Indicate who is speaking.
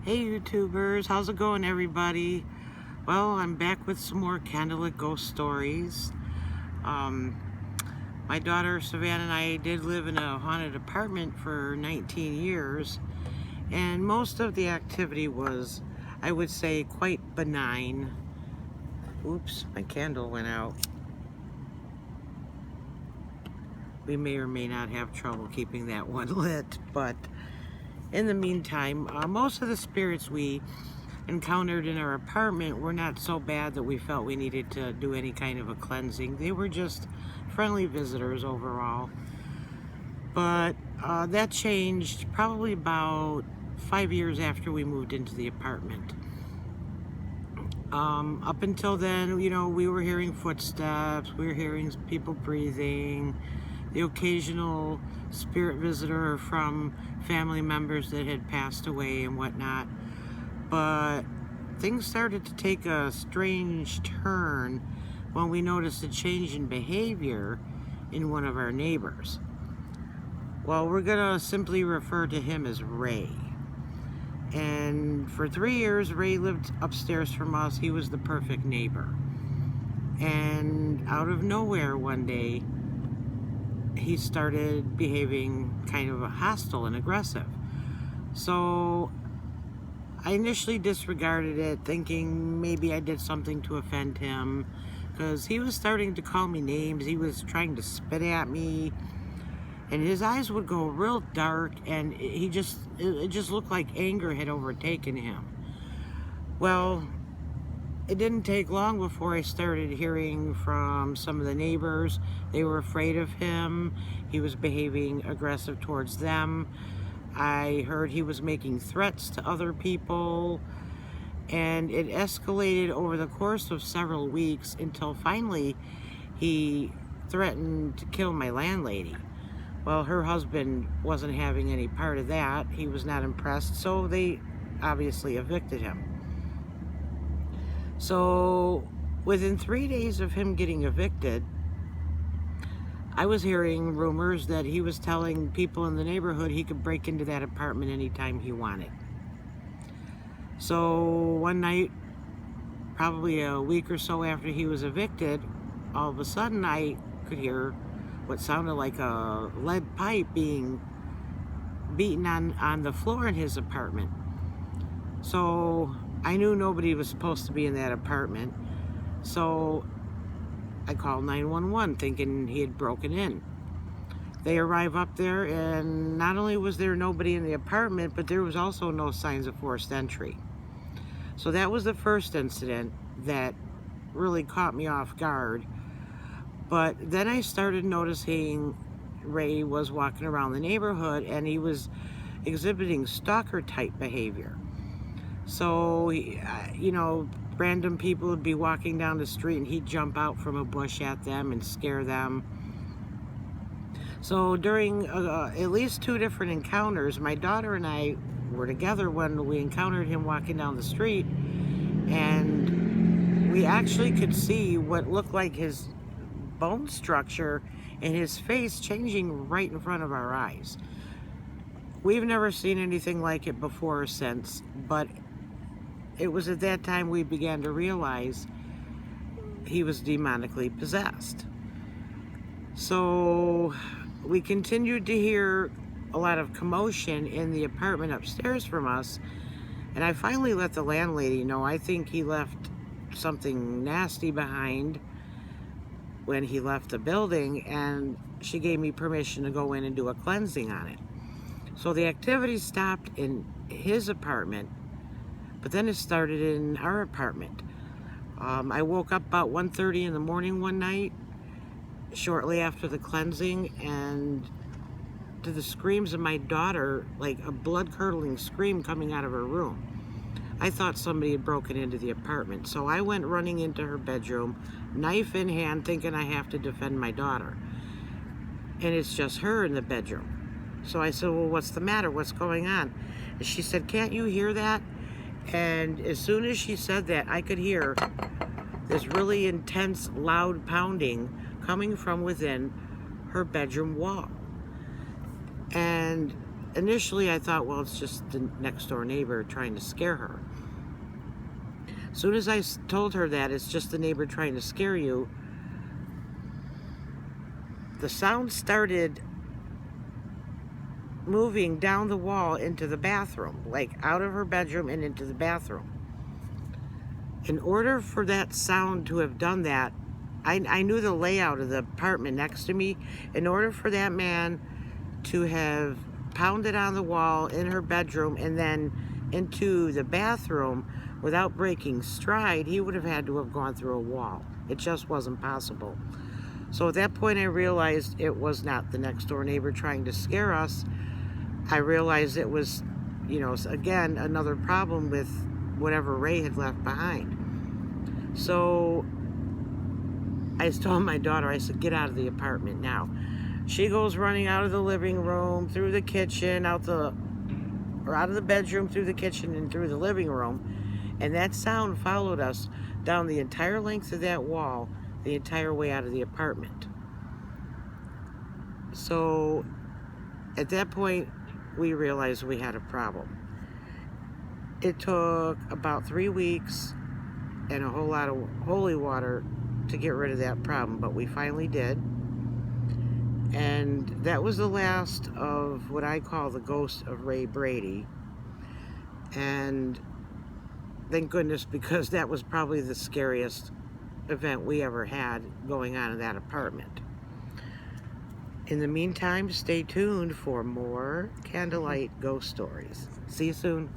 Speaker 1: Hey YouTubers, how's it going everybody? Well, I'm back with some more candlelit ghost stories. Um, my daughter Savannah and I did live in a haunted apartment for 19 years, and most of the activity was, I would say, quite benign. Oops, my candle went out. We may or may not have trouble keeping that one lit, but in the meantime, most of the spirits we encountered in our apartment were not so bad that we felt we needed to do any kind of a cleansing. They were just friendly visitors overall. But that changed probably about 5 years after we moved into the apartment. Up until then, we were hearing footsteps, we were hearing people breathing, the occasional spirit visitor from family members that had passed away and whatnot. But things started to take a strange turn when we noticed a change in behavior in one of our neighbors. Well, we're gonna simply refer to him as Ray. And for 3 years, Ray lived upstairs from us. He was the perfect neighbor. And out of nowhere one day, he started behaving kind of hostile and aggressive. So I initially disregarded it, thinking maybe I did something to offend him, because he was starting to call me names. He was trying to spit at me, and his eyes would go real dark, and it just looked like anger had overtaken him. Well, it didn't take long before I started hearing from some of the neighbors. They were afraid of him. He was behaving aggressive towards them. I heard he was making threats to other people, and it escalated over the course of several weeks until finally he threatened to kill my landlady. Well, her husband wasn't having any part of that. He was not impressed, so they obviously evicted him. So within 3 days of him getting evicted, I was hearing rumors that he was telling people in the neighborhood he could break into that apartment anytime he wanted. So one night, probably a week or so after he was evicted, all of a sudden I could hear what sounded like a lead pipe being beaten on the floor in his apartment. So I knew nobody was supposed to be in that apartment. So I called 911 thinking he had broken in. They arrive up there, and not only was there nobody in the apartment, but there was also no signs of forced entry. So that was the first incident that really caught me off guard. But then I started noticing Ray was walking around the neighborhood, and he was exhibiting stalker type behavior. So, random people would be walking down the street and he'd jump out from a bush at them and scare them. So during at least 2 different encounters, my daughter and I were together when we encountered him walking down the street, and we actually could see what looked like his bone structure and his face changing right in front of our eyes. We've never seen anything like it before or since, but it was at that time we began to realize he was demonically possessed. So we continued to hear a lot of commotion in the apartment upstairs from us, and I finally let the landlady know. I think he left something nasty behind when he left the building, and she gave me permission to go in and do a cleansing on it. So the activity stopped in his apartment, but then it started in our apartment. I woke up about 1:30 in the morning one night, shortly after the cleansing, and to the screams of my daughter, like a blood-curdling scream coming out of her room. I thought somebody had broken into the apartment, so I went running into her bedroom, knife in hand, thinking I have to defend my daughter. And it's just her in the bedroom. So I said, well, what's the matter? What's going on? And she said, can't you hear that? And as soon as she said that, I could hear this really intense, loud pounding coming from within her bedroom wall. And initially I thought, well, it's just the next door neighbor trying to scare her. As soon as I told her that it's just the neighbor trying to scare you, the sound started moving down the wall into the bathroom, like out of her bedroom and into the bathroom. In order for that sound to have done that, I knew the layout of the apartment next to me. In order for that man to have pounded on the wall in her bedroom and then into the bathroom without breaking stride, he would have had to have gone through a wall. It just wasn't possible. So at that point I realized it was not the next door neighbor trying to scare us. I realized it was, again, another problem with whatever Ray had left behind. So I told my daughter, I said, get out of the apartment now. She goes running out of the living room, through the kitchen, out of the bedroom, through the kitchen, and through the living room. And that sound followed us down the entire length of that wall, the entire way out of the apartment. So at that point, we realized we had a problem. It took about 3 weeks and a whole lot of holy water to get rid of that problem, but we finally did. And that was the last of what I call the ghost of Ray Brady. And thank goodness, because that was probably the scariest event we ever had going on in that apartment. In the meantime, stay tuned for more Candlelight Ghost Stories. See you soon.